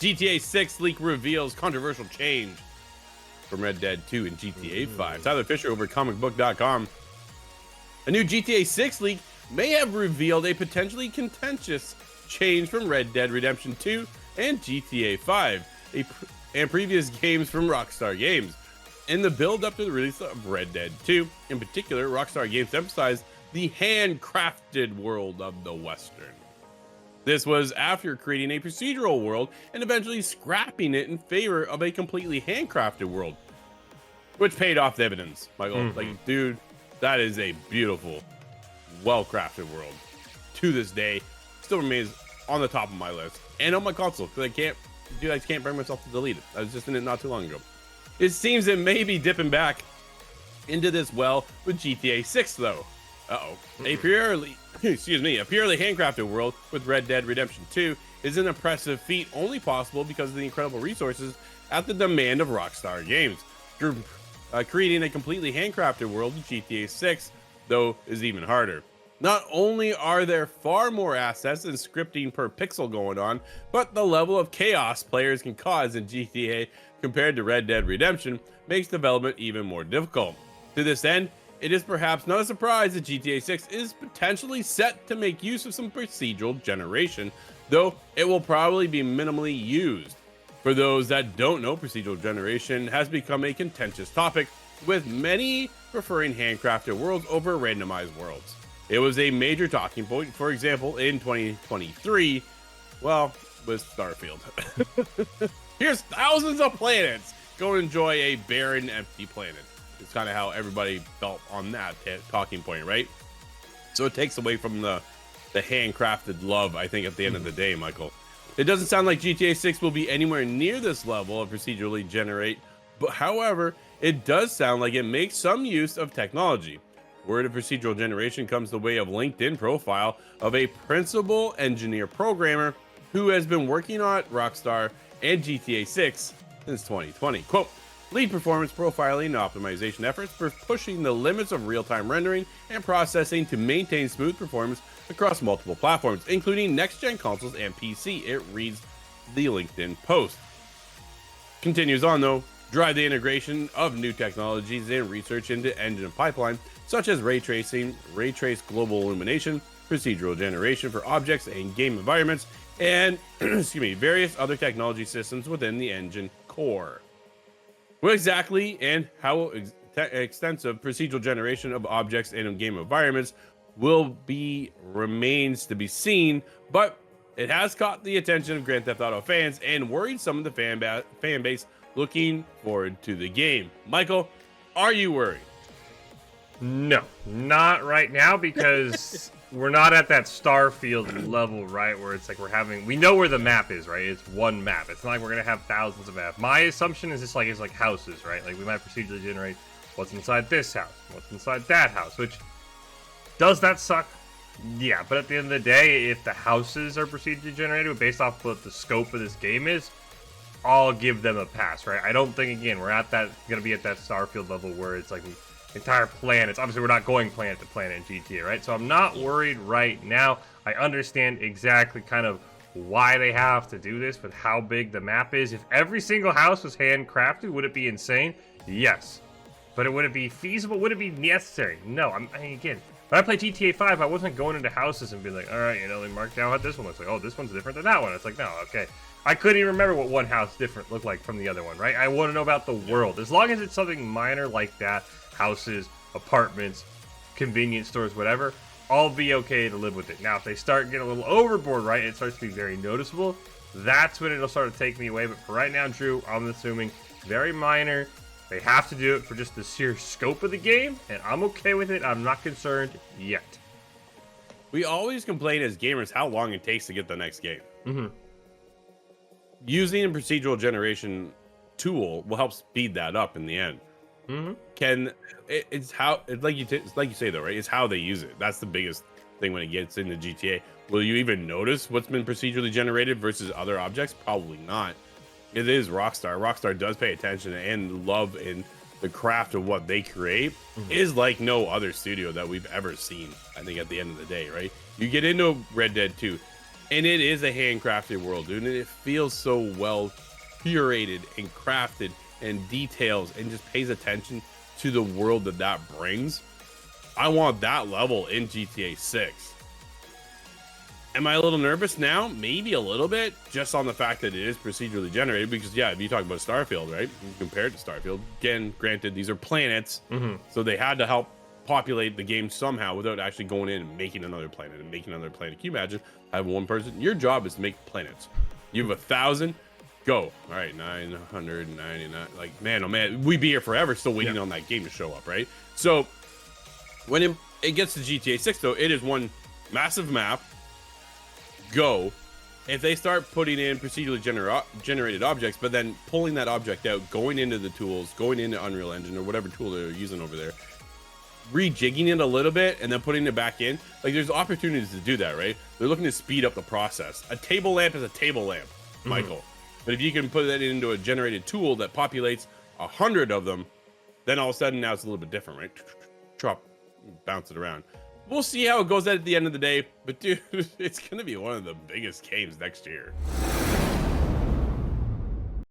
GTA 6 leak reveals controversial change from Red Dead 2 and GTA 5. Tyler Fisher over comicbook.com. A new GTA 6 leak may have revealed a potentially contentious change from Red Dead Redemption 2 and GTA 5, and previous games from Rockstar Games. In the build up to the release of Red Dead 2, in particular, Rockstar Games emphasized the handcrafted world of the Western. This was after creating a procedural world and eventually scrapping it in favor of a completely handcrafted world, which paid off dividends, Michael. Like, dude, that is a beautiful, well-crafted world. To this day, still remains on the top of my list and on my console because I can't bring myself to delete it. I was just in it not too long ago. It seems it may be dipping back into this well with GTA 6 though. A purely handcrafted world with Red Dead Redemption 2 is an impressive feat only possible because of the incredible resources at the demand of Rockstar Games. Creating a completely handcrafted world with GTA 6 though is even harder. Not only are there far more assets and scripting per pixel going on, but the level of chaos players can cause in GTA compared to Red Dead Redemption makes development even more difficult. To this end, it is perhaps not a surprise that GTA 6 is potentially set to make use of some procedural generation, though it will probably be minimally used. For those that don't know, procedural generation has become a contentious topic, with many preferring handcrafted worlds over randomized worlds. It was a major talking point, for example, in 2023, well, with Starfield. Here's thousands of planets. Go enjoy a barren, empty planet. It's kind of how everybody felt on that talking point, right? So it takes away from the handcrafted love, I think, at the end of the day, Michael. It doesn't sound like GTA 6 will be anywhere near this level of procedurally generate, but however, it does sound like it makes some use of technology. Word of procedural generation comes the way of LinkedIn profile of a principal engineer programmer who has been working on Rockstar and GTA 6 since 2020. Quote, lead performance profiling and optimization efforts for pushing the limits of real-time rendering and processing to maintain smooth performance across multiple platforms, including next-gen consoles and PC, it reads the LinkedIn post. Continues on though, drive the integration of new technologies and research into engine pipeline, such as ray tracing, ray trace global illumination, procedural generation for objects and game environments, and various other technology systems within the engine core. What exactly and how extensive procedural generation of objects and game environments will be remains to be seen, but it has caught the attention of Grand Theft Auto fans and worried some of the fan base looking forward to the game. Michael, are you worried? No, not right now, because we're not at that Starfield level, right? Where it's like we know where the map is, right? It's one map. It's not like we're gonna have thousands of maps. My assumption is it's like houses, right? Like we might procedurally generate what's inside this house, what's inside that house, which does that suck? Yeah, but at the end of the day, if the houses are procedurally generated based off what the scope of this game is, I'll give them a pass, right? I don't think, again, we're gonna be at that Starfield level where it's like entire planets. Obviously, we're not going planet to planet in GTA, right? So I'm not worried right now. I understand exactly kind of why they have to do this with how big the map is. If every single house was handcrafted, would it be insane? Yes. But would it be feasible? Would it be necessary? No. I mean, again, when I played GTA 5, I wasn't going into houses and being like, all right, they mark down what this one looks like. Oh, this one's different than that one. It's like, no, okay. I couldn't even remember what one house different looked like from the other one, right? I want to know about the world. As long as it's something minor like that, houses, apartments, convenience stores, whatever, I'll be okay to live with it. Now, if they start getting a little overboard, right, it starts to be very noticeable, that's when it'll start to take me away. But for right now, Drew, I'm assuming very minor. They have to do it for just the sheer scope of the game, and I'm okay with it. I'm not concerned yet. We always complain as gamers how long it takes to get the next game. Using a procedural generation tool will help speed that up in the end. It's like you say though, right? It's how they use it. That's the biggest thing when it gets into GTA. Will you even notice what's been procedurally generated versus other objects? Probably not. It is Rockstar. Rockstar does pay attention and love in the craft of what they create. Is like no other studio that we've ever seen. I think at the end of the day, right? You get into Red Dead 2, And it is a handcrafted world, dude. And it feels so well curated and crafted and details and just pays attention to the world that brings. I want that level in GTA 6. Am I a little nervous now? Maybe a little bit, just on the fact that it is procedurally generated. Because, yeah, if you talk about Starfield, right? Compared to Starfield, again, granted, these are planets. So they had to help populate the game somehow without actually going in and making another planet and making another planet. Can you imagine having one person? Your job is to make planets. You have 1,000. Go. All right, 999. Like, man, oh man, we'd be here forever still waiting on that game to show up, right? So when it gets to GTA 6, though, it is one massive map. Go. If they start putting in procedurally generated objects, but then pulling that object out, going into the tools, going into Unreal Engine or whatever tool they're using over there, rejigging it a little bit and then putting it back in, like there's opportunities to do that, right? They're looking to speed up the process. A table lamp is a table lamp, Michael. But if you can put that into a generated tool that populates 100 of them, then all of a sudden now it's a little bit different, right? Chop, bounce it around. We'll see how it goes at the end of the day, but dude, it's gonna be one of the biggest games next year.